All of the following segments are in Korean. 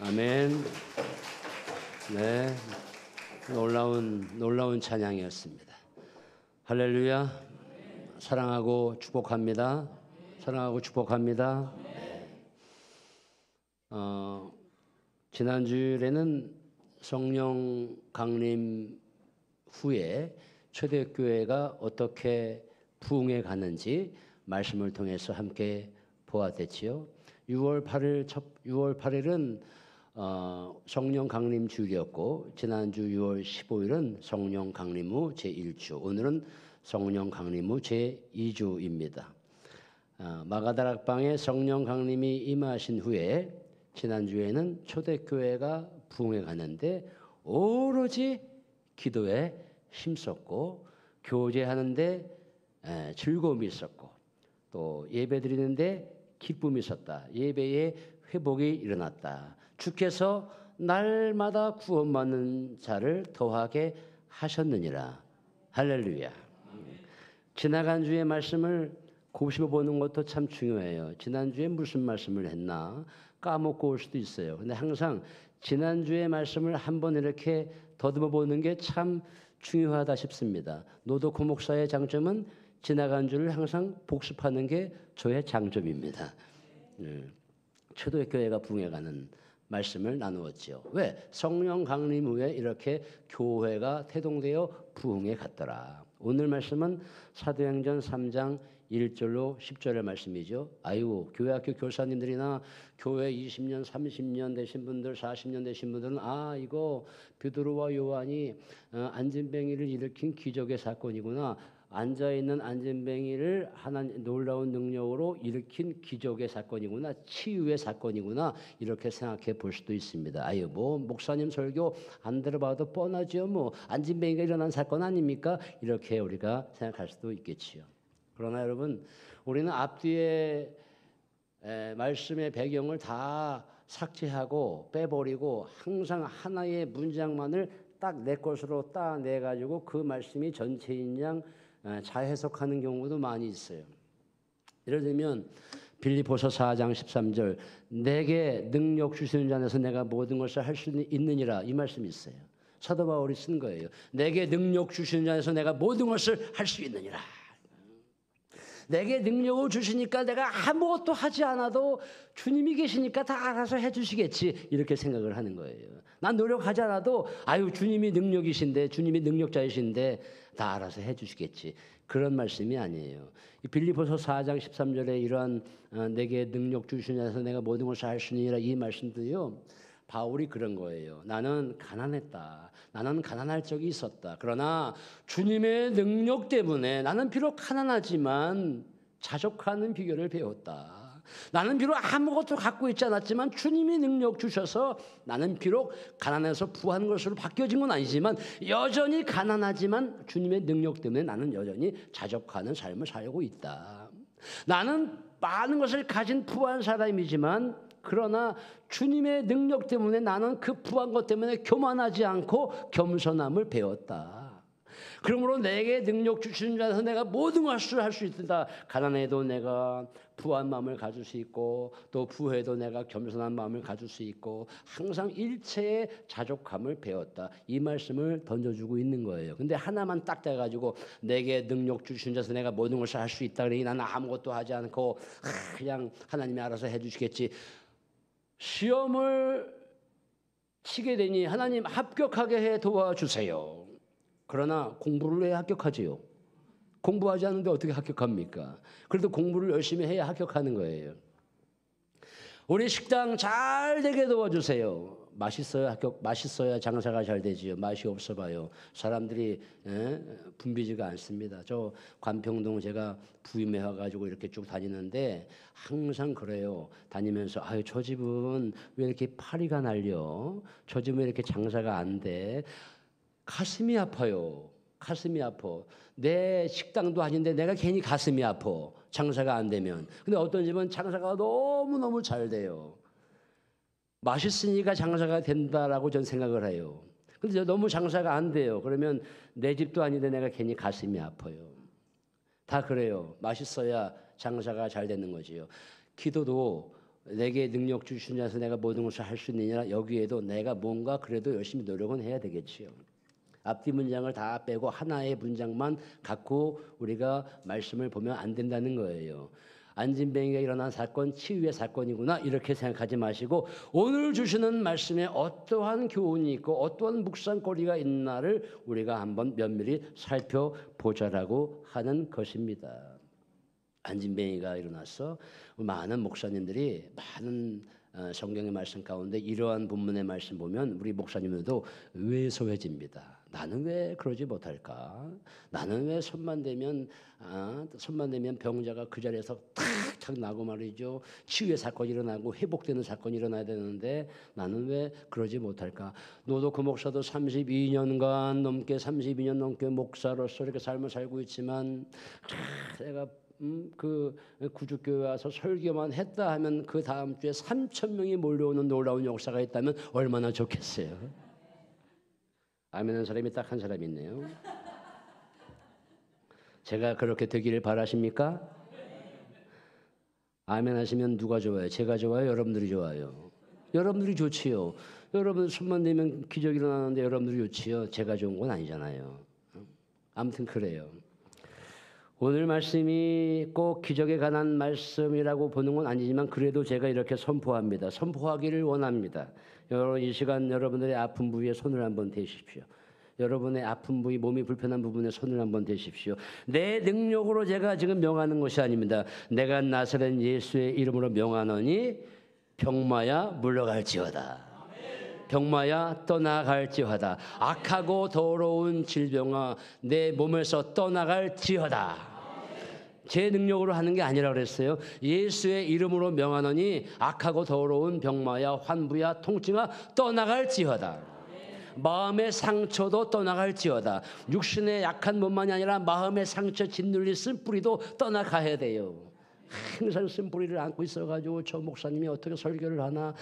아멘. 네, 놀라운 찬양이었습니다. 할렐루야. 사랑하고 축복합니다. 사랑하고 축복합니다. 지난 주일에는 성령 강림 후에 초대교회가 어떻게 부흥해 가는지 말씀을 통해서 함께 보았댔지요. 6월 8일은 성령 강림 주일이었고, 지난주 6월 15일은 성령 강림 후 제1주, 오늘은 성령 강림 후 제2주입니다. 마가다락방에 성령 강림이 임하신 후에 지난주에는 초대교회가 부흥해 가는데 오로지 기도에 힘썼고, 교제하는데 즐거움이 있었고, 또 예배드리는데 기쁨이 있었다. 예배에 회복이 일어났다. 주께서 날마다 구원받는 자를 더하게 하셨느니라. 할렐루야. 지나간 주의 말씀을 곱씹어 보는 것도 참 중요해요. 지난주에 무슨 말씀을 했나 까먹고 올 수도 있어요. 근데 항상 지난주의 말씀을 한번 이렇게 더듬어 보는 게 참 중요하다 싶습니다. 노덕호 목사의 장점은 지나간 주를 항상 복습하는 게 저의 장점입니다. 초대교회가 부흥해가는 말씀을 나누었죠. 왜? 성령 강림 후에 이렇게 교회가 태동되어 부흥해 갔더라. 오늘 말씀은 사도행전 3장 1절로 10절의 말씀이죠. 아이고, 교회학교 교사님들이나 교회 20년, 30년 되신 분들, 40년 되신 분들은 이거 베드로와 요한이 안진뱅이를 일으킨 기적의 사건이구나. 앉아있는 안진뱅이를 하나님 놀라운 능력으로 일으킨 기적의 사건이구나, 치유의 사건이구나, 이렇게 생각해 볼 수도 있습니다. 아유, 뭐 목사님 설교 안 들어봐도 뻔하죠. 뭐 안진뱅이가 일어난 사건 아닙니까? 이렇게 우리가 생각할 수도 있겠지요. 그러나 여러분, 우리는 앞뒤에 말씀의 배경을 다 삭제하고 빼버리고 항상 하나의 문장만을 딱 내 것으로 따내 가지고 그 말씀이 전체인 양 자해석하는 경우도 많이 있어요. 예를 들면 빌립보서 4장 13절, 내게 능력 주시는 자 안에서 내가 모든 것을 할 수 있느니라, 이 말씀이 있어요. 사도 바울이 쓴 거예요. 내게 능력 주시는 자 안에서 내가 모든 것을 할 수 있느니라. 내게 능력을 주시니까 내가 아무것도 하지 않아도 주님이 계시니까 다 알아서 해주시겠지, 이렇게 생각을 하는 거예요. 난 노력하지 않아도 주님이 능력이신데, 주님이 능력자이신데 다 알아서 해주시겠지, 그런 말씀이 아니에요. 빌립보서 4장 13절에 이러한 내게 능력 주시면서 내가 모든 것을 할 수 있느니라, 이 말씀도요, 바울이 그런 거예요. 나는 가난했다. 나는 가난할 적이 있었다. 그러나 주님의 능력 때문에 나는 비록 가난하지만 자족하는 비결을 배웠다. 나는 비록 아무것도 갖고 있지 않았지만 주님이 능력 주셔서 나는 비록 가난해서 부한 것으로 바뀌어진 건 아니지만 여전히 가난하지만 주님의 능력 때문에 나는 여전히 자족하는 삶을 살고 있다. 나는 많은 것을 가진 부한 사람이지만 그러나 주님의 능력 때문에 나는 그 부한 것 때문에 교만하지 않고 겸손함을 배웠다. 그러므로 내게 능력 주시는 자에서 내가 모든 것을 할 수 있다. 가난해도 내가 부한 마음을 가질 수 있고, 또 부해도 내가 겸손한 마음을 가질 수 있고, 항상 일체의 자족함을 배웠다. 이 말씀을 던져주고 있는 거예요. 근데 하나만 딱 떼가지고 내게 능력 주시는 자에서 내가 모든 것을 할 수 있다 그러니 나는 아무것도 하지 않고 그냥 하나님이 알아서 해주시겠지. 시험을 치게 되니 하나님 합격하게 해 도와주세요. 그러나 공부를 해야 합격하지요. 공부하지 않는데 어떻게 합격합니까? 그래도 공부를 열심히 해야 합격하는 거예요. 우리 식당 잘 되게 도와주세요. 맛있어야 장사가 잘 되지요. 맛이 없어봐요. 사람들이 붐비지가 않습니다. 저 관평동 제가 부임해 와가지고 이렇게 쭉 다니는데 항상 그래요. 다니면서 저 집은 왜 이렇게 파리가 날려? 저 집은 왜 이렇게 장사가 안 돼? 가슴이 아파요. 가슴이 아파. 내 식당도 아닌데 내가 괜히 가슴이 아파. 장사가 안 되면. 근데 어떤 집은 장사가 너무너무 잘 돼요. 맛있으니까 장사가 된다라고 전 생각을 해요. 근데 너무 장사가 안 돼요. 그러면 내 집도 아닌데 내가 괜히 가슴이 아파요. 다 그래요. 맛있어야 장사가 잘 되는 거지요. 기도도 내게 능력 주신 자에서 내가 모든 것을 할 수 있느냐. 여기에도 내가 뭔가 그래도 열심히 노력은 해야 되겠지요. 앞뒤 문장을 다 빼고 하나의 문장만 갖고 우리가 말씀을 보면 안 된다는 거예요. 안진뱅이가 일어난 사건 치유의 사건이구나 이렇게 생각하지 마시고 오늘 주시는 말씀에 어떠한 교훈이 있고 어떠한 묵상거리가 있나를 우리가 한번 면밀히 살펴보자라고 하는 것입니다. 안진뱅이가 일어나서 많은 목사님들이 많은 성경의 말씀 가운데 이러한 본문의 말씀 보면 우리 목사님들도 왜소해집니다. 나는 왜 그러지 못할까? 나는 왜 손만 대면 병자가 그 자리에서 탁탁 나고 말이죠. 치유의 사건이 일어나고 회복되는 사건이 일어나야 되는데 나는 왜 그러지 못할까? 너도 그 목사도 32년 넘게 목사로서 이렇게 삶을 살고 있지만 내가 그 구주교회 와서 설교만 했다 하면 그 다음 주에 3,000명이 몰려오는 놀라운 역사가 있다면 얼마나 좋겠어요. 아멘하는 사람이 딱 한 사람 있네요. 제가 그렇게 되기를 바라십니까? 아멘 하시면 누가 좋아요? 제가 좋아요? 여러분들이 좋아요? 여러분들이 좋지요. 여러분 손만 대면 기적이 일어나는데 여러분들이 좋지요. 제가 좋은 건 아니잖아요. 아무튼 그래요. 오늘 말씀이 꼭 기적에 관한 말씀이라고 보는 건 아니지만 그래도 제가 이렇게 선포합니다. 선포하기를 원합니다. 여러분 이 시간 여러분들의 아픈 부위에 손을 한번 대십시오. 여러분의 아픈 부위, 몸이 불편한 부분에 손을 한번 대십시오. 내 능력으로 제가 지금 명하는 것이 아닙니다. 내가 나사렛 예수의 이름으로 명하노니 병마야 물러갈지어다. 병마야 떠나갈지어다. 악하고 더러운 질병아 내 몸에서 떠나갈지어다. 제 능력으로 하는 게 아니라 그랬어요. 예수의 이름으로 명하노니 악하고 더러운 병마야 환부야 통증아 떠나갈지어다. 마음의 상처도 떠나갈지어다. 육신의 약한 몸만이 아니라 마음의 상처 짓눌린 쓴뿌리도 떠나가야 돼요. 항상 쓴뿌리를 안고 있어가지고 저 목사님이 어떻게 설교를 하나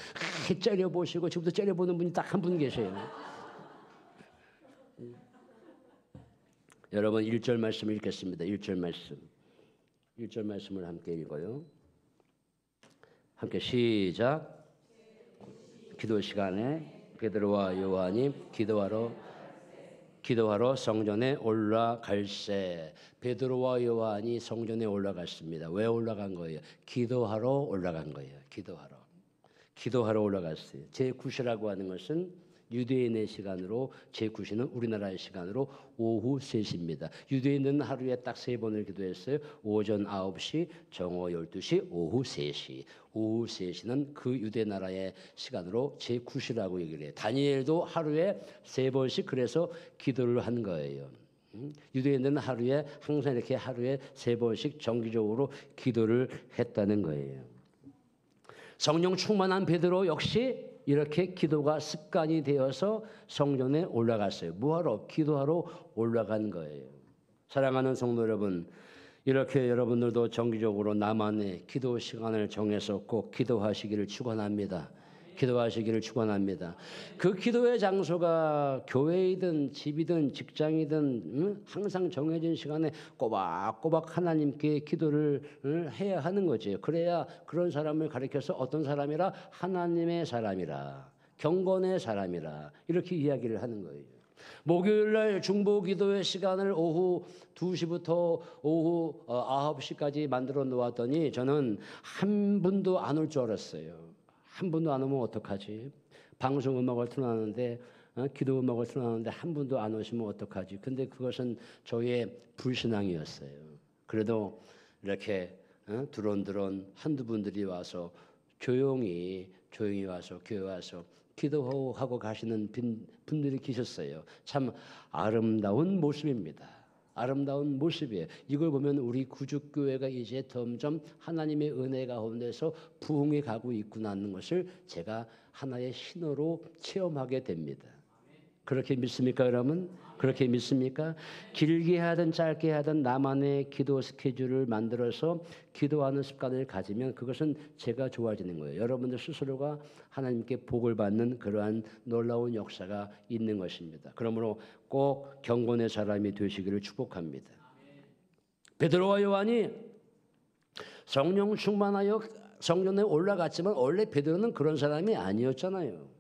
째려보시고 지금부터 째려보는 분이 딱 한 분 계세요. 여러분 1절 말씀을 읽겠습니다. 1절 말씀. 1절 말씀을 함께 읽어요. 함께 시작. 기도 시간에 베드로와 요한이 기도하러 성전에 올라갈새. 베드로와 요한이 성전에 올라갔습니다. 왜 올라간 거예요? 기도하러 올라간 거예요. 기도하러 올라갔어요. 제9시라고 하는 것은 유대인의 시간으로 제9시는 우리나라의 시간으로 오후 3시입니다. 유대인은 하루에 딱 3번을 기도했어요. 오전 9시, 정오 12시, 오후 3시. 오후 3시는 그 유대 나라의 시간으로 제9시라고 얘기를 해요. 다니엘도 하루에 3번씩 그래서 기도를 한 거예요. 유대인들은 하루에 항상 이렇게 하루에 3번씩 정기적으로 기도를 했다는 거예요. 성령 충만한 베드로 역시 이렇게 기도가 습관이 되어서 성전에 올라갔어요. 뭐하러? 기도하러 올라간 거예요. 사랑하는 성도 여러분, 이렇게 여러분들도 정기적으로 나만의 기도 시간을 정해서 꼭 기도하시기를 축원합니다. 기도하시기를 축원합니다. 그 기도의 장소가 교회이든 집이든 직장이든 항상 정해진 시간에 꼬박꼬박 하나님께 기도를 해야 하는 거지. 그래야 그런 사람을 가리켜서 어떤 사람이라 하나님의 사람이라 경건의 사람이라 이렇게 이야기를 하는 거예요. 목요일날 중보기도의 시간을 오후 2시부터 오후 9시까지 만들어 놓았더니 저는 한 분도 안 올 줄 알았어요. 한 분도 안 오면 어떡하지? 방송 음악을 틀어놨는데 기도 음악을 틀어놨는데 한 분도 안 오시면 어떡하지? 근데 그것은 저의 불신앙이었어요. 그래도 이렇게 두런두런 한두 분들이 와서 조용히 와서 교회 와서 기도하고 가시는 분들이 계셨어요. 참 아름다운 모습입니다. 아름다운 모습이에요. 이걸 보면 우리 구주교회가 이제 점점 하나님의 은혜 가운데서 부흥해 가고 있구나 하는 것을 제가 하나의 신호로 체험하게 됩니다. 그렇게 믿습니까, 여러분? 그렇게 믿습니까? 길게 하든 짧게 하든 나만의 기도 스케줄을 만들어서 기도하는 습관을 가지면 그것은 제가 좋아지는 거예요. 여러분들 스스로가 하나님께 복을 받는 그러한 놀라운 역사가 있는 것입니다. 그러므로 꼭 경건의 사람이 되시기를 축복합니다. 베드로와 요한이 성령 충만하여 성전에 올라갔지만 원래 베드로는 그런 사람이 아니었잖아요.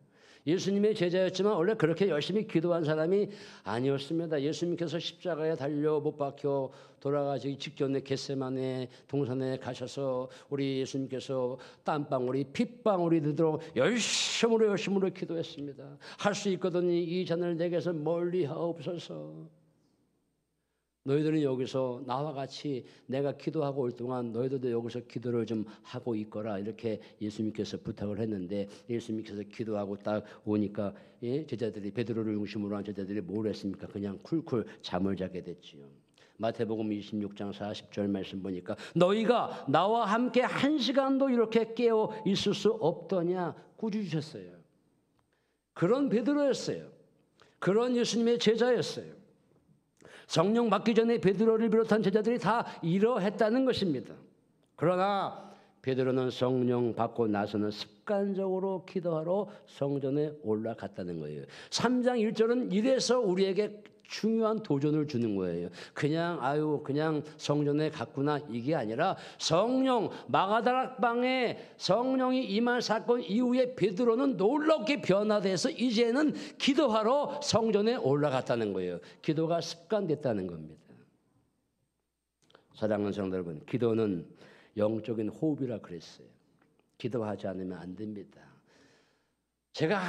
예수님의 제자였지만 원래 그렇게 열심히 기도한 사람이 아니었습니다. 예수님께서 십자가에 달려 못 박혀 돌아가시기 직전에 겟세마네 동산에 가셔서 우리 예수님께서 땀방울이 핏방울이 되도록 열심으로 기도했습니다. 할 수 있거든요. 이 잔을 내게서 멀리 하옵소서. 너희들은 여기서 나와 같이 내가 기도하고 올 동안 너희들도 여기서 기도를 좀 하고 있거라. 이렇게 예수님께서 부탁을 했는데 예수님께서 기도하고 딱 오니까 제자들이 베드로를 중심으로 한 제자들이 뭘 했습니까? 그냥 쿨쿨 잠을 자게 됐지요. 마태복음 26장 40절 말씀 보니까 너희가 나와 함께 한 시간도 이렇게 깨어 있을 수 없더냐 꾸짖으셨어요. 그런 베드로였어요. 그런 예수님의 제자였어요. 성령 받기 전에 베드로를 비롯한 제자들이 다 이러했다는 것입니다. 그러나 베드로는 성령 받고 나서는 습관적으로 기도하러 성전에 올라갔다는 거예요. 3장 1절은 이래서 우리에게 중요한 도전을 주는 거예요. 그냥 성전에 갔구나 이게 아니라 성령 마가다락방에 성령이 임한 사건 이후에 베드로는 놀랍게 변화돼서 이제는 기도하러 성전에 올라갔다는 거예요. 기도가 습관됐다는 겁니다. 사랑하는 성도 여러분, 기도는 영적인 호흡이라 그랬어요. 기도하지 않으면 안 됩니다. 제가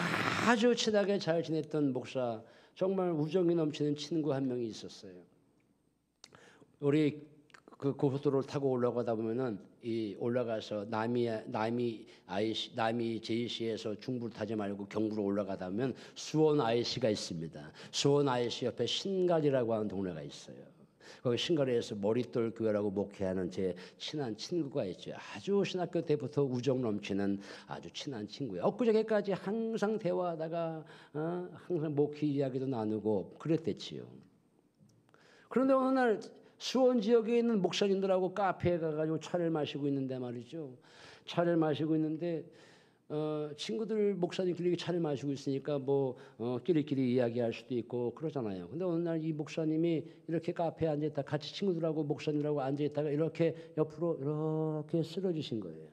아주 친하게 잘 지냈던 목사, 정말 우정이 넘치는 친구 한 명이 있었어요. 우리 그 고속도로를 타고 올라가다 보면은 올라가서 남이 제이시에서 중부를 타지 말고 경부로 올라가다 보면 수원 IC가 있습니다. 수원 IC 옆에 신갈이라고 하는 동네가 있어요. 거기 신갈에서 머릿돌 교회라고 목회하는 제 친한 친구가 있죠. 아주 신학교 때부터 우정 넘치는 아주 친한 친구예요. 엊그저께까지 항상 대화하다가 항상 목회 이야기도 나누고 그랬댔지요. 그런데 어느 날 수원 지역에 있는 목사님들하고 카페에 가가지고 차를 마시고 있는데 말이죠. 차를 마시고 있는데 친구들 목사님끼리 차를 마시고 있으니까 끼리끼리 이야기할 수도 있고 그러잖아요. 근데 어느 날 이 목사님이 이렇게 카페에 앉아있다 같이 친구들하고 목사님들하고 앉아있다가 이렇게 옆으로 이렇게 쓰러지신 거예요.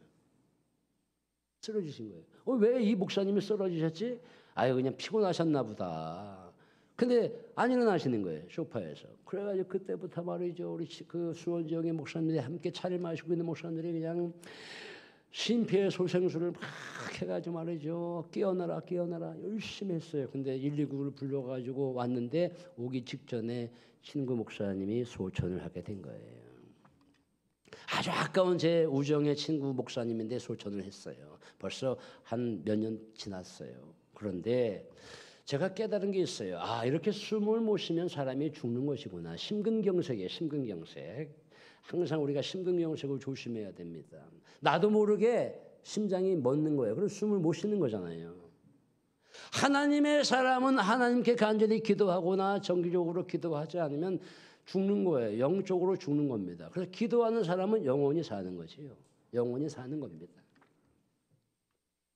쓰러지신 거예요. 왜 이 목사님이 쓰러지셨지? 그냥 피곤하셨나 보다. 근데 안 일어나시는 거예요. 소파에서. 그래가지고 그때부터 말이죠. 우리 그 수원 지역의 목사님들이 함께 차를 마시고 있는 목사님들이 그냥 심폐소생술을 막 해가지고 말이죠. 깨어나라 열심히 했어요. 근데 119를 불러가지고 왔는데 오기 직전에 친구 목사님이 소천을 하게 된 거예요. 아주 아까운 제 우정의 친구 목사님인데 소천을 했어요. 벌써 한 몇 년 지났어요. 그런데 제가 깨달은 게 있어요. 이렇게 숨을 못 쉬면 사람이 죽는 것이구나. 심근경색이에요. 심근경색. 항상 우리가 심근경색을 조심해야 됩니다. 나도 모르게 심장이 멎는 거예요. 그럼 숨을 못 쉬는 거잖아요. 하나님의 사람은 하나님께 간절히 기도하거나 정기적으로 기도하지 않으면 죽는 거예요. 영적으로 죽는 겁니다. 그래서 기도하는 사람은 영원히 사는 거지요. 영원히 사는 겁니다.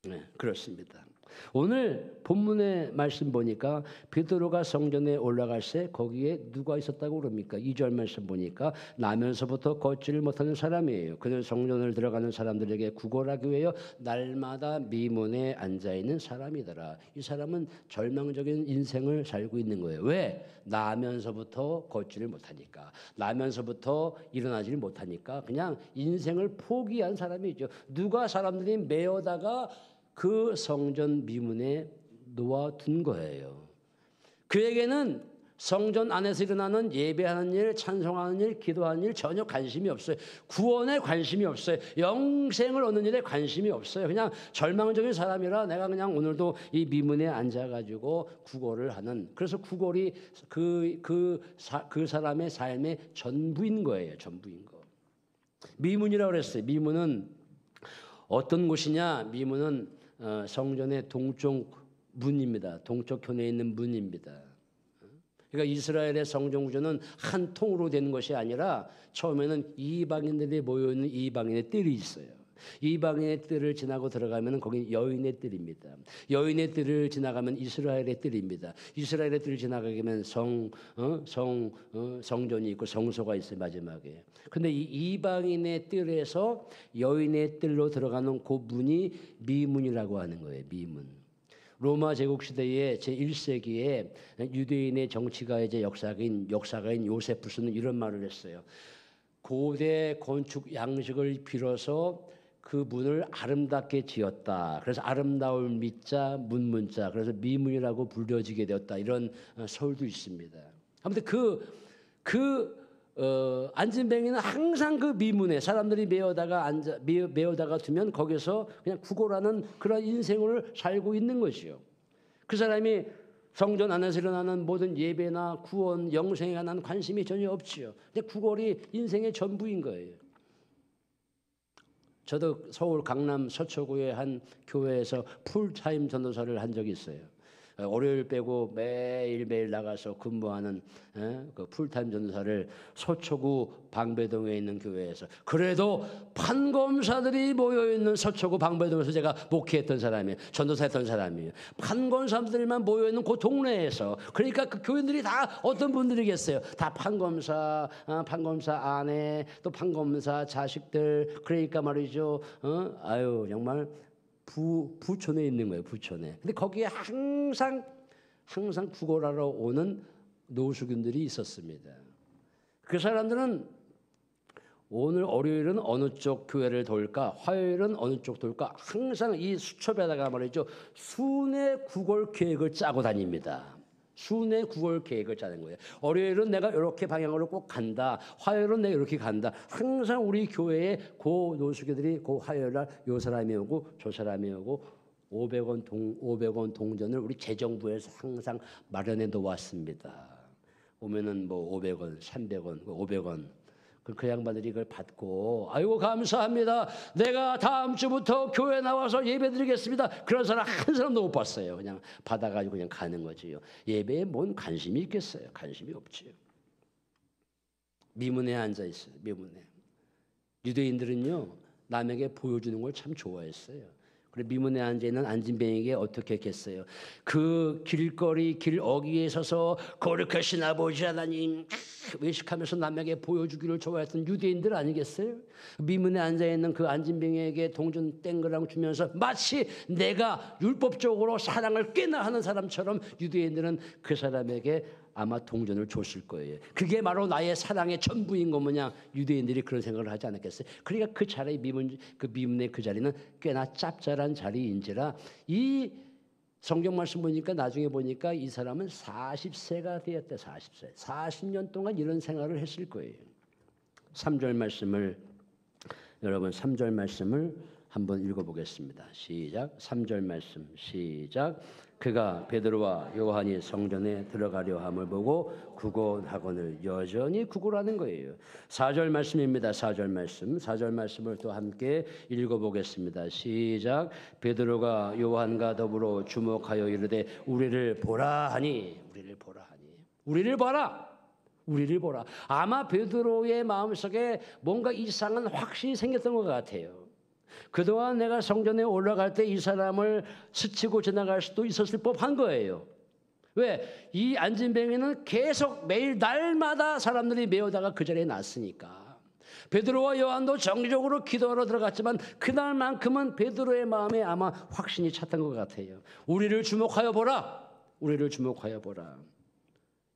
네, 그렇습니다. 오늘 본문의 말씀 보니까 베드로가 성전에 올라갈 때 거기에 누가 있었다고 그럽니까? 2절 말씀 보니까 나면서부터 걷지를 못하는 사람이에요. 그는 성전을 들어가는 사람들에게 구걸하기 위하여 날마다 미문에 앉아있는 사람이더라. 이 사람은 절망적인 인생을 살고 있는 거예요. 왜? 나면서부터 걷지를 못하니까, 나면서부터 일어나지를 못하니까 그냥 인생을 포기한 사람이죠. 누가 사람들이 메어다가 그 성전 미문에 놓아둔 거예요. 그에게는 성전 안에서 일어나는 예배하는 일, 찬송하는 일, 기도하는 일 전혀 관심이 없어요. 구원에 관심이 없어요. 영생을 얻는 일에 관심이 없어요. 그냥 절망적인 사람이라 내가 그냥 오늘도 이 미문에 앉아가지고 구걸을 하는, 그래서 구걸이 그 사람의 삶의 전부인 거예요. 전부인 거. 미문이라고 그랬어요. 미문은 어떤 곳이냐? 미문은 성전의 동쪽 문입니다. 동쪽 현에 있는 문입니다. 그러니까 이스라엘의 성전 구조는 한 통으로 되는 것이 아니라 처음에는 이방인들이 모여있는 이방인의 뜰이 있어요. 이방인의 뜰을 지나고 들어가면 거기 여인의 뜰입니다. 여인의 뜰을 지나가면 이스라엘의 뜰입니다. 이스라엘의 뜰을 지나가면 성전이 있고 성소가 있어요, 마지막에. 근데 이 이방인의 뜰에서 여인의 뜰로 들어가는 그 문이 미문이라고 하는 거예요. 미문. 로마 제국 시대의 제1세기에 유대인의 정치가의 역사가인 요세푸스는 이런 말을 했어요. 고대 건축 양식을 빌어서 그 문을 아름답게 지었다. 그래서 아름다울 미자, 문자. 그래서 미문이라고 불려지게 되었다. 이런 설도 있습니다. 아무튼 안진뱅이는 항상 그 미문에 사람들이 메어다가 두면 거기서 그냥 구걸하는 그런 인생을 살고 있는 것이요. 그 사람이 성전 안에서 일어나는 모든 예배나 구원, 영생에 관한 관심이 전혀 없지요. 근데 구걸이 인생의 전부인 거예요. 저도 서울 강남 서초구의 한 교회에서 풀타임 전도사를 한 적이 있어요. 월요일 빼고 매일매일 나가서 근무하는 그 풀타임 전도사를 서초구 방배동에 있는 교회에서, 그래도 판검사들이 모여있는 서초구 방배동에서 제가 목회했던 사람이에요. 전도사했던 사람이에요. 판검사들만 모여있는 그 동네에서. 그러니까 그 교인들이 다 어떤 분들이겠어요. 다 판검사 아내, 또 판검사 자식들. 그러니까 말이죠. 아유 정말 부촌에 있는 거예요. 부촌에. 근데 거기에 항상 구걸하러 오는 노숙인들이 있었습니다. 그 사람들은 오늘 월요일은 어느 쪽 교회를 돌까, 화요일은 어느 쪽 돌까, 항상 이 수첩에다가 말이죠, 순회 구걸 계획을 짜고 다닙니다. 순회 구걸 계획을 짜는 거예요. 월요일은 내가 이렇게 방향으로 꼭 간다. 화요일은 내가 이렇게 간다. 항상 우리 교회에 그 노숙이들이 그 화요일날 요 사람이 오고 저 사람이 오고 500원 동전을 우리 재정부에서 항상 마련해 놓았습니다. 오면은 뭐 500원, 300원, 500원. 그 양반들이 그걸 받고, 아이고 감사합니다. 내가 다음 주부터 교회 나와서 예배드리겠습니다. 그런 사람 한 사람도 못 봤어요. 그냥 받아가지고 그냥 가는 거지요. 예배에 뭔 관심이 있겠어요? 관심이 없지요. 미문에 앉아 있어요. 미문에. 유대인들은요 남에게 보여주는 걸 참 좋아했어요. 그래 미문에 앉아 있는 안진뱅이에게 어떻게 했겠어요? 그 길거리 길 어귀에 서서 거룩하신 아버지 하나님 외식하면서 남에게 보여주기를 좋아했던 유대인들 아니겠어요? 미문에 앉아 있는 그 안진뱅이에게 동전 땡그랑 주면서 마치 내가 율법적으로 사랑을 꽤나 하는 사람처럼 유대인들은 그 사람에게 아마 동전을 줬을 거예요. 그게 바로 나의 사랑의 전부인 것 모양 유대인들이 그런 생각을 하지 않았겠어요? 그러니까 그 자리에 미문의 그 자리는 꽤나 짭짤한 자리인지라, 이 성경 말씀 보니까 나중에 보니까 이 사람은 40세가 되었대. 40세. 40년 동안 이런 생활을 했을 거예요. 3절 말씀을 여러분 3절 말씀을 한번 읽어보겠습니다. 시작. 3절 말씀 시작. 그가 베드로와 요한이 성전에 들어가려 함을 보고 구걸하거늘 여전히 구걸하는 거예요. 4절 말씀입니다. 4절 말씀을 또 함께 읽어보겠습니다. 시작. 베드로가 요한과 더불어 주목하여 이르되 우리를 보라 하니, 우리를 보라. 아마 베드로의 마음속에 뭔가 이상한 확신이 생겼던 것 같아요. 그동안 내가 성전에 올라갈 때 이 사람을 스치고 지나갈 수도 있었을 법한 거예요. 왜? 이 안진뱅이는 계속 매일 날마다 사람들이 메어다가 그 자리에 났으니까. 베드로와 요한도 정기적으로 기도하러 들어갔지만 그날만큼은 베드로의 마음에 아마 확신이 찼던 것 같아요. 우리를 주목하여 보라.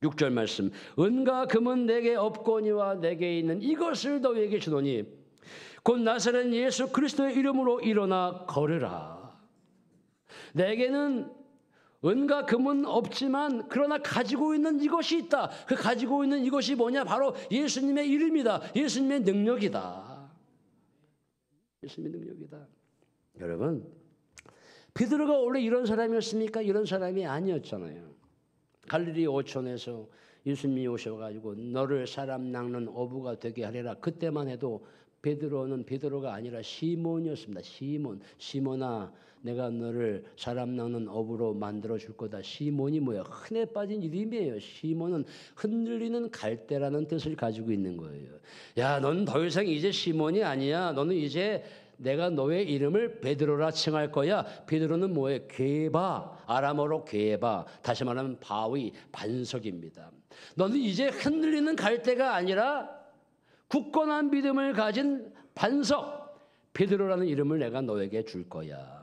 6절 말씀. 은과 금은 내게 없거니와 내게 있는 이것을 너희에게 주노니 곧 나사렛 예수 그리스도의 이름으로 일어나 걸으라. 내게는 은과 금은 없지만 그러나 가지고 있는 이것이 있다. 그 가지고 있는 이것이 뭐냐? 바로 예수님의 이름이다. 예수님의 능력이다. 여러분, 베드로가 원래 이런 사람이었습니까? 이런 사람이 아니었잖아요. 갈릴리 오천에서 예수님이 오셔가지고 너를 사람 낚는 어부가 되게 하리라. 그때만 해도 베드로는 베드로가 아니라 시몬이었습니다. 시몬아, 내가 너를 사람 낚는 어부로 만들어 줄 거다. 시몬이 뭐야? 흔해 빠진 이름이에요. 시몬은 흔들리는 갈대라는 뜻을 가지고 있는 거예요. 야, 넌 더 이상 이제 시몬이 아니야. 너는 이제 내가 너의 이름을 베드로라 칭할 거야. 베드로는 뭐예요? 괴바, 아람어로 괴바, 다시 말하면 바위, 반석입니다. 너는 이제 흔들리는 갈대가 아니라 굳건한 믿음을 가진 반석, 베드로라는 이름을 내가 너에게 줄 거야.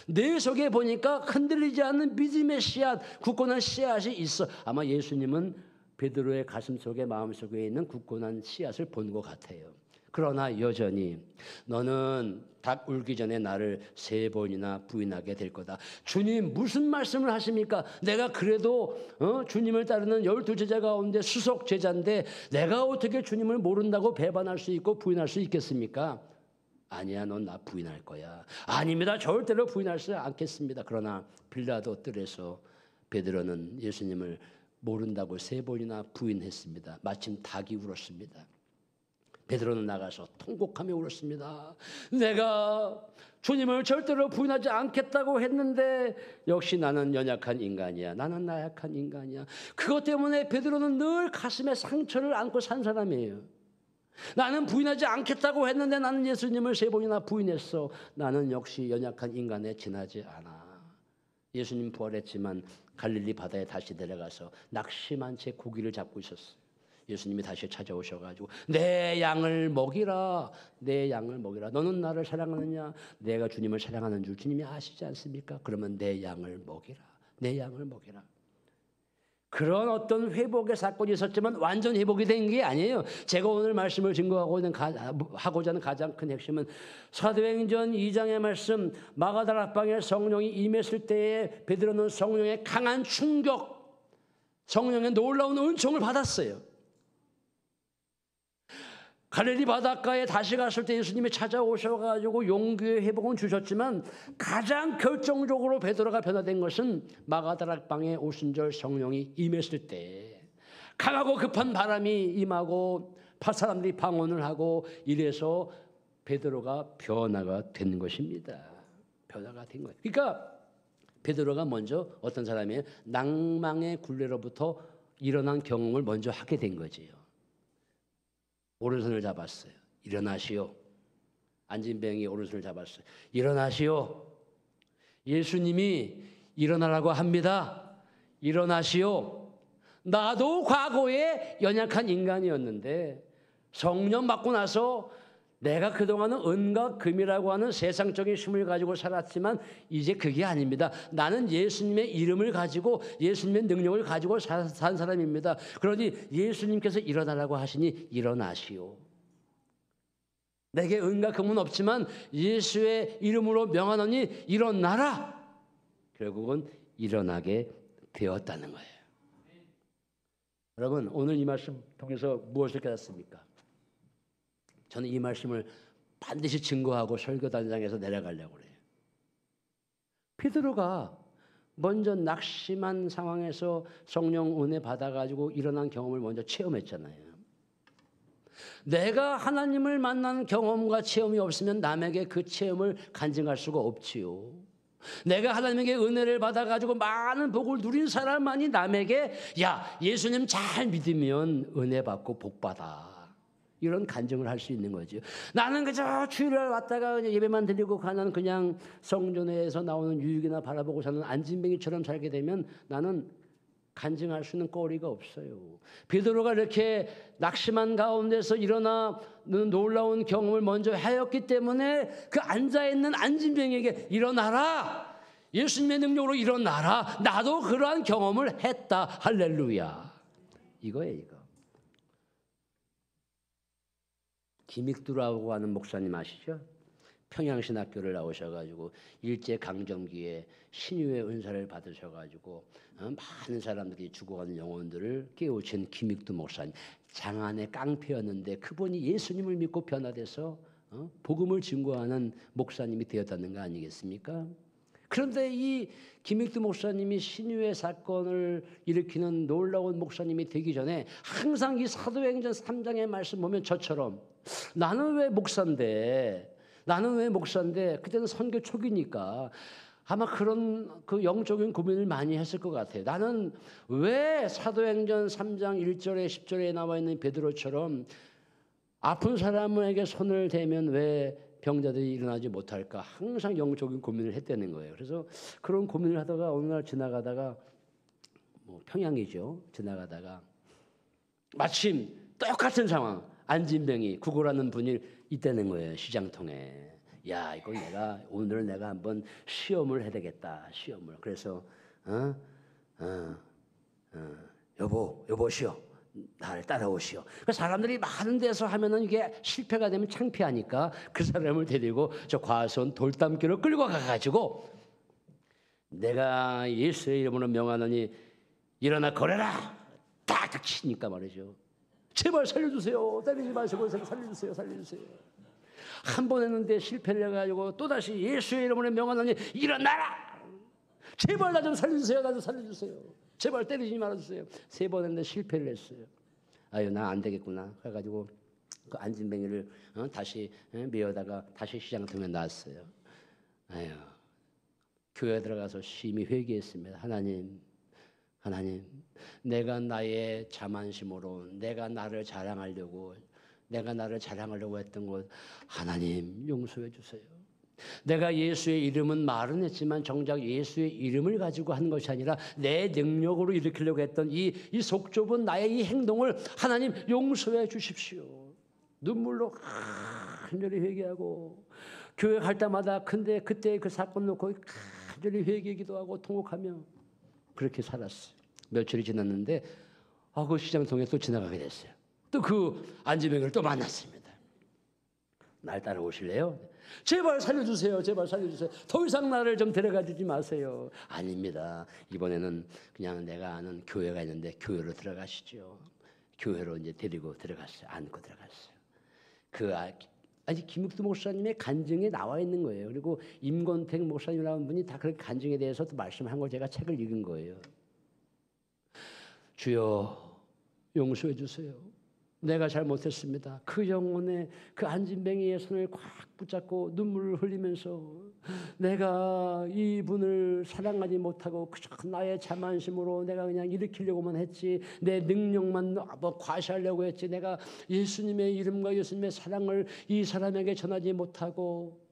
내 속에 보니까 흔들리지 않는 믿음의 씨앗, 굳건한 씨앗이 있어. 아마 예수님은 베드로의 가슴 속에, 마음 속에 있는 굳건한 씨앗을 본 것 같아요. 그러나 여전히 너는 닭 울기 전에 나를 3번이나 부인하게 될 거다. 주님 무슨 말씀을 하십니까? 내가 그래도 주님을 따르는 12제자 가운데 수석 제자인데 내가 어떻게 주님을 모른다고 배반할 수 있고 부인할 수 있겠습니까? 아니야, 넌 나 부인할 거야. 아닙니다, 절대로 부인하지 않겠습니다. 그러나 빌라도 뜰에서 베드로는 예수님을 모른다고 3번이나 부인했습니다. 마침 닭이 울었습니다. 베드로는 나가서 통곡하며 울었습니다. 내가 주님을 절대로 부인하지 않겠다고 했는데 역시 나는 연약한 인간이야. 나는 나약한 인간이야. 그것 때문에 베드로는 늘 가슴에 상처를 안고 산 사람이에요. 나는 부인하지 않겠다고 했는데 나는 예수님을 3번이나 부인했어. 나는 역시 연약한 인간에 지나지 않아. 예수님 부활했지만 갈릴리 바다에 다시 내려가서 낙심한 채 고기를 잡고 있었어요. 예수님이 다시 찾아오셔가지고 내 양을 먹이라, 내 양을 먹이라. 너는 나를 사랑하느냐? 내가 주님을 사랑하는 줄 주님이 아시지 않습니까? 그러면 내 양을 먹이라, 내 양을 먹이라. 그런 어떤 회복의 사건이 있었지만 완전 회복이 된 게 아니에요. 제가 오늘 말씀을 하고자 하는 가장 큰 핵심은 사도행전 2장의 말씀, 마가다락방에 성령이 임했을 때에 베드로는 성령의 강한 충격, 성령의 놀라운 은총을 받았어요. 갈릴리 바닷가에 다시 갔을 때 예수님이 찾아오셔가지고 용기의 회복은 주셨지만 가장 결정적으로 베드로가 변화된 것은 마가다락방에 오순절 성령이 임했을 때 강하고 급한 바람이 임하고 사람들이 방언을 하고 이래서 베드로가 변화가 된 것입니다. 변화가 된 거예요. 그러니까 베드로가 먼저 어떤 사람이에요? 낭망의 굴레로부터 일어난 경험을 먼저 하게 된 거지요. 오른손을 잡았어요. 일어나시오. 안진뱅이 오른손을 잡았어요. 일어나시오. 예수님이 일어나라고 합니다. 일어나시오. 나도 과거에 연약한 인간이었는데 성령 받고 나서 내가 그동안은 은과 금이라고 하는 세상적인 힘을 가지고 살았지만 이제 그게 아닙니다. 나는 예수님의 이름을 가지고 예수님의 능력을 가지고 산 사람입니다. 그러니 예수님께서 일어나라고 하시니 일어나시오. 내게 은과 금은 없지만 예수의 이름으로 명하노니 일어나라. 결국은 일어나게 되었다는 거예요. 여러분, 오늘 이 말씀 통해서 무엇을 깨닫습니까? 저는 이 말씀을 반드시 증거하고 설교단장에서 내려가려고 그래요. 베드로가 먼저 낙심한 상황에서 성령 은혜 받아가지고 일어난 경험을 먼저 체험했잖아요. 내가 하나님을 만난 경험과 체험이 없으면 남에게 그 체험을 간증할 수가 없지요. 내가 하나님에게 은혜를 받아가지고 많은 복을 누린 사람만이 남에게 야, 예수님 잘 믿으면 은혜 받고 복 받아. 이런 간증을 할 수 있는 거죠. 나는 그저 주일날 왔다가 예배만 드리고 가는 그냥 성전에서 나오는 유익이나 바라보고 사는 안진뱅이처럼 살게 되면 나는 간증할 수 있는 거리가 없어요. 베드로가 이렇게 낙심한 가운데서 일어나 놀라운 경험을 먼저 하였기 때문에 그 앉아있는 안진뱅이에게 일어나라. 예수님의 능력으로 일어나라. 나도 그러한 경험을 했다. 할렐루야. 이거예요, 이거. 김익두라고 하는 목사님 아시죠? 평양신학교를 나오셔가지고 일제강점기에 신유의 은사를 받으셔가지고 많은 사람들이 죽어가는 영혼들을 깨우친 김익두 목사님. 장안의 깡패였는데 그분이 예수님을 믿고 변화돼서 복음을 증거하는 목사님이 되었다는 거 아니겠습니까? 그런데 이 김익두 목사님이 신유의 사건을 일으키는 놀라운 목사님이 되기 전에 항상 이 사도행전 3장의 말씀 보면 저처럼 나는 왜 목사인데 그때는 선교 초기니까 아마 그런 그 영적인 고민을 많이 했을 것 같아요. 나는 왜 사도행전 3장 1절에 10절에 나와 있는 베드로처럼 아픈 사람에게 손을 대면 왜 병자들이 일어나지 못할까 항상 영적인 고민을 했다는 거예요. 그래서 그런 고민을 하다가 어느 날 지나가다가 평양이죠. 지나가다가 마침 똑같은 상황 안진병이 구고라는 분이 있다는 거예요. 시장통에. 야, 이거 오늘 내가 한번 시험을 해야 되겠다. 시험을. 그래서 여보시오. 나를 따라오시오. 그러니까 사람들이 많은 데서 하면은 이게 실패가 되면 창피하니까 그 사람을 데리고 저 과수원 돌담길을 끌고 가가지고 내가 예수의 이름으로 명하노니 일어나 걸어라. 딱 치니까 말이죠. 제발 살려주세요. 때리지 마시고 살려주세요. 한 번 했는데 실패를 해가지고 또다시 예수의 이름으로 명하노니 일어나라. 제발 나 좀 살려주세요. 나 좀 살려주세요. 제발 때리지 말아주세요. 3번 했는데 실패를 했어요. 아유, 나 안 되겠구나. 그래가지고 그 안진뱅이를 다시 메어다가 다시 시장통에 놨어요. 아유, 교회 들어가서 심히 회개했습니다. 하나님, 내가 나의 자만심으로 내가 나를 자랑하려고 했던 것 하나님 용서해 주세요. 내가 예수의 이름은 말은 했지만 정작 예수의 이름을 가지고 한 것이 아니라 내 능력으로 일으키려고 했던 이 속 좁은 나의 이 행동을 하나님 용서해 주십시오. 눈물로 간절히 회개하고 교회 갈 때마다 근데 그때 그 사건 놓고 간절히 회개 기도하고 통곡하며 그렇게 살았어요. 며칠이 지났는데 그 시장통에 또 지나가게 됐어요. 또 그 안진뱅이를 또 만났습니다. 날 따라오실래요? 제발 살려주세요. 더 이상 나를 좀 데려가 주지 마세요. 아닙니다. 이번에는 그냥 내가 아는 교회가 있는데 교회로 들어가시죠. 교회로 이제 데리고 들어갔어요. 안고 들어갔어요. 아직 김육두 목사님의 간증에 나와 있는 거예요. 그리고 임건택 목사님이라는 분이 다 그렇게 간증에 대해서 또 말씀한 걸 제가 책을 읽은 거예요. 주여 용서해 주세요. 내가 잘못했습니다. 그 영혼의 그 안진뱅이의 손을 꽉 붙잡고 눈물을 흘리면서 내가 이분을 사랑하지 못하고 그저 나의 자만심으로 내가 그냥 일으키려고만 했지 내 능력만 과시하려고 했지 내가 예수님의 이름과 예수님의 사랑을 이 사람에게 전하지 못하고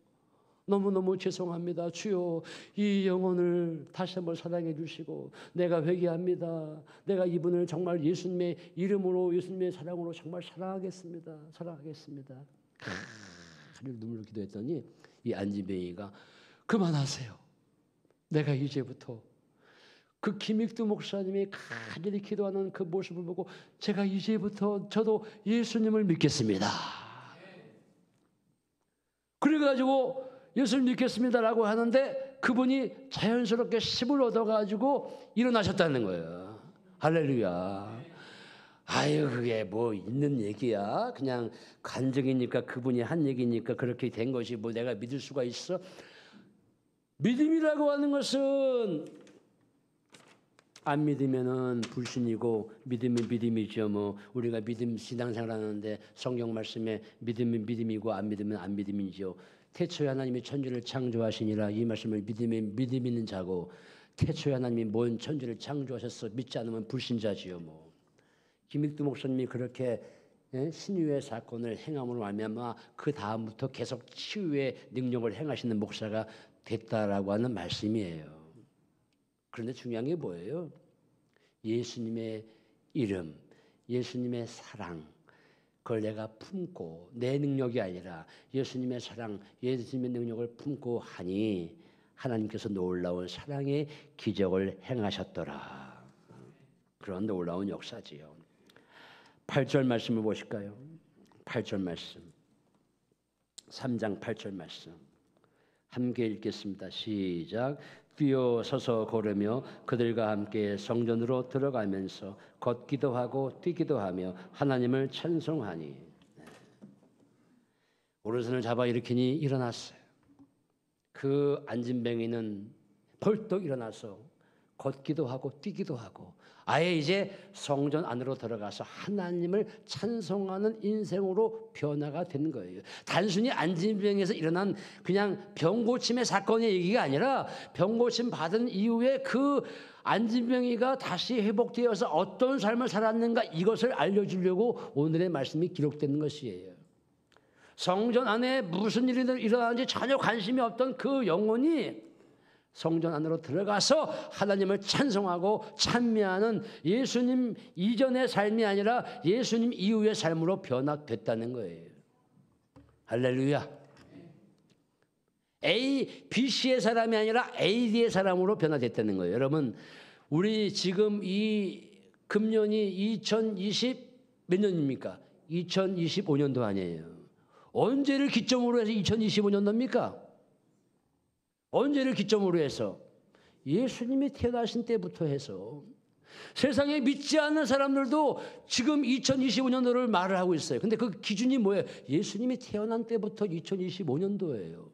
너무너무 죄송합니다. 주여 이 영혼을 다시 한번 사랑해 주시고 내가 회개합니다. 내가 이분을 정말 예수님의 이름으로 예수님의 사랑으로 정말 사랑하겠습니다. 눈물로 기도했더니 이 안진뱅이가 그만하세요. 내가 이제부터 그 김익두 목사님이 간절히 기도하는 그 모습을 보고 제가 이제부터 저도 예수님을 믿겠습니다. 그래가지고 예수를 믿겠습니다라고 하는데 그분이 자연스럽게 힘을 얻어가지고 일어나셨다는 거예요. 할렐루야. 아유 그게 뭐 있는 얘기야. 그냥 간증이니까 그분이 한 얘기니까 그렇게 된 것이 뭐 내가 믿을 수가 있어? 믿음이라고 하는 것은 안 믿으면은 불신이고 믿으면 믿음이죠. 뭐 우리가 믿음 신앙생활하는데 성경 말씀에 믿으면 믿음이고 안 믿으면 안 믿음이죠. 태초에 하나님이 천지를 창조하시니라 이 말씀을 믿으면 믿음 있는 자고 태초에 하나님이 뭔 천지를 창조하셨어 믿지 않으면 불신자지요. 뭐 김익두 목사님이 그렇게 신유의 사건을 행함으로 말미암아 그 다음부터 계속 치유의 능력을 행하시는 목사가 됐다라고 하는 말씀이에요. 그런데 중요한 게 뭐예요? 예수님의 이름, 예수님의 사랑 그걸 내가 품고 내 능력이 아니라 예수님의 사랑, 예수님의 능력을 품고 하니 하나님께서 놀라운 사랑의 기적을 행하셨더라. 그런 놀라운 역사지요. 8절 말씀을 보실까요? 8절 말씀. 3장 8절 말씀. 함께 읽겠습니다. 시작. 뛰어서서 걸으며 그들과 함께 성전으로 들어가면서 걷기도 하고 뛰기도 하며 하나님을 찬송하니 오른손을 잡아 일으키니 일어났어요. 그 안진뱅이는 벌떡 일어나서 걷기도 하고 뛰기도 하고 아예 이제 성전 안으로 들어가서 하나님을 찬송하는 인생으로 변화가 되는 거예요. 단순히 안진병에서 일어난 그냥 병고침의 사건의 얘기가 아니라 병고침 받은 이후에 그 안진병이가 다시 회복되어서 어떤 삶을 살았는가 이것을 알려주려고 오늘의 말씀이 기록되는 것이에요. 성전 안에 무슨 일이 일어나는지 전혀 관심이 없던 그 영혼이 성전 안으로 들어가서 하나님을 찬송하고 찬미하는 예수님 이전의 삶이 아니라 예수님 이후의 삶으로 변화됐다는 거예요. 할렐루야. BC의 사람이 아니라 AD의 사람으로 변화됐다는 거예요. 여러분, 우리 지금 이 금년이 2020 몇 년입니까? 2025년도 아니에요. 언제를 기점으로 해서 2025년도입니까? 언제를 기점으로 해서? 예수님이 태어나신 때부터 해서 세상에 믿지 않는 사람들도 지금 2025년도를 말을 하고 있어요. 근데 그 기준이 뭐예요? 예수님이 태어난 때부터 2025년도예요.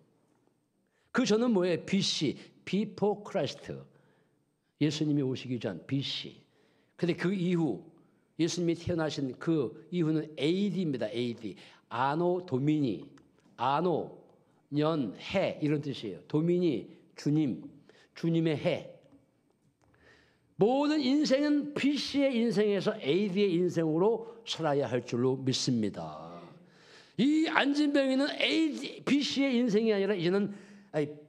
그 전은 뭐예요? BC, Before Christ. 예수님이 오시기 전 BC. 근데 그 이후 예수님이 태어나신 그 이후는 AD입니다. AD. 아노 도미니. 아노 년, 해 이런 뜻이에요. 도미니 주님, 주님의 해. 모든 인생은 BC의 인생에서 AD의 인생으로 살아야 할 줄로 믿습니다. 이 안진뱅이는 BC의 인생이 아니라 이제는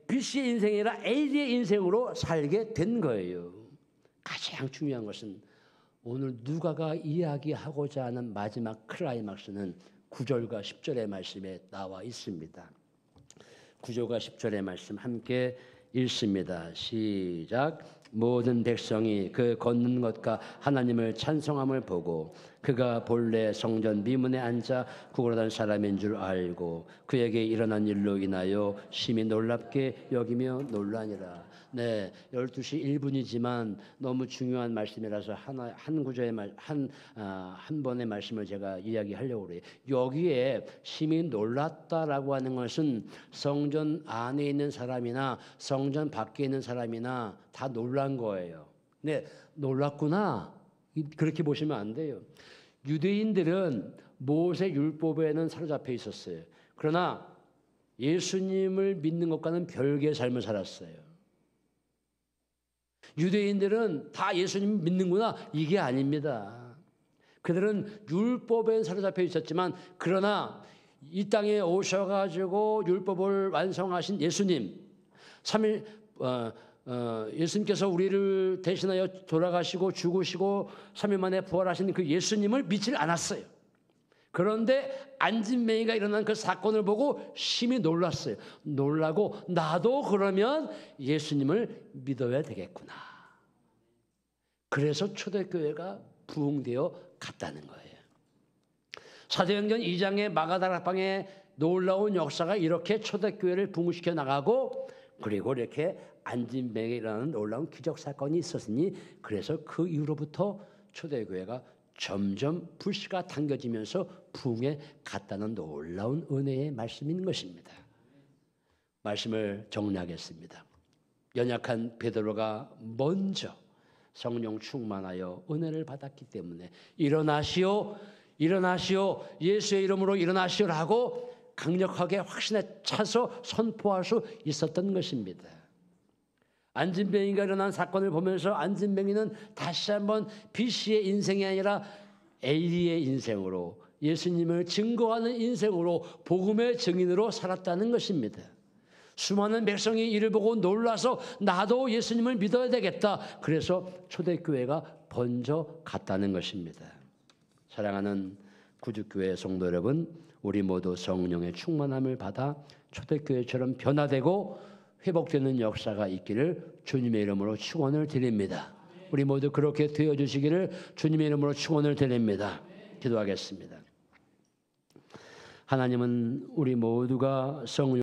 BC의 인생이 아니라 AD의 인생으로 살게 된 거예요. 가장 중요한 것은 오늘 누가가 이야기하고자 하는 마지막 클라이막스는 9절과 10절의 말씀에 나와 있습니다. 9절과 10절의 말씀 함께 읽습니다. 시작. 모든 백성이 그 걷는 것과 하나님을 찬송함을 보고 그가 본래 성전 미문에 앉아 구걸하던 사람인 줄 알고 그에게 일어난 일로 인하여 심히 놀랍게 여기며 놀라니라. 네, 12시 1분이지만 너무 중요한 말씀이라서 한 구절의 한 번의 말씀을 제가 이야기하려고 그래요. 여기에 심히 놀랐다라고 하는 것은 성전 안에 있는 사람이나 성전 밖에 있는 사람이나 다 놀란 거예요. 네, 놀랐구나. 그렇게 보시면 안 돼요. 유대인들은 모세 율법에는 사로잡혀 있었어요. 그러나 예수님을 믿는 것과는 별개의 삶을 살았어요. 유대인들은 다 예수님 믿는구나 이게 아닙니다. 그들은 율법에 사로잡혀 있었지만 그러나 이 땅에 오셔가지고 율법을 완성하신 예수님 3일 예수님께서 우리를 대신하여 돌아가시고 죽으시고 3일 만에 부활하신 그 예수님을 믿지 않았어요. 그런데 안진뱅이가 일어난 그 사건을 보고 심히 놀랐어요. 놀라고 나도 그러면 예수님을 믿어야 되겠구나. 그래서 초대교회가 부흥되어 갔다는 거예요. 사도행전 2장의 마가다락방의 놀라운 역사가 이렇게 초대교회를 부흥시켜 나가고 그리고 이렇게 안진뱅이에 일어나는 놀라운 기적 사건이 있었으니 그래서 그 이후로부터 초대교회가 점점 불씨가 당겨지면서 부흥에 갔다는 놀라운 은혜의 말씀인 것입니다. 말씀을 정리하겠습니다. 연약한 베드로가 먼저 성령 충만하여 은혜를 받았기 때문에 일어나시오, 일어나시오, 예수의 이름으로 일어나시오라고 강력하게 확신에 차서 선포할 수 있었던 것입니다. 안진뱅이가 일어난 사건을 보면서 안진뱅이는 다시 한번 BC의 인생이 아니라 AD의 인생으로 예수님을 증거하는 인생으로 복음의 증인으로 살았다는 것입니다. 수많은 백성이 이를 보고 놀라서 나도 예수님을 믿어야 되겠다. 그래서 초대교회가 번져 갔다는 것입니다. 사랑하는 구주교회 성도 여러분, 우리 모두 성령의 충만함을 받아 초대교회처럼 변화되고 회복되는 역사가 있기를 주님의 이름으로 축원을 드립니다. 우리 모두 그렇게 되어주시기를 주님의 이름으로 축원을 드립니다. 기도하겠습니다. 하나님은 우리 모두가 성령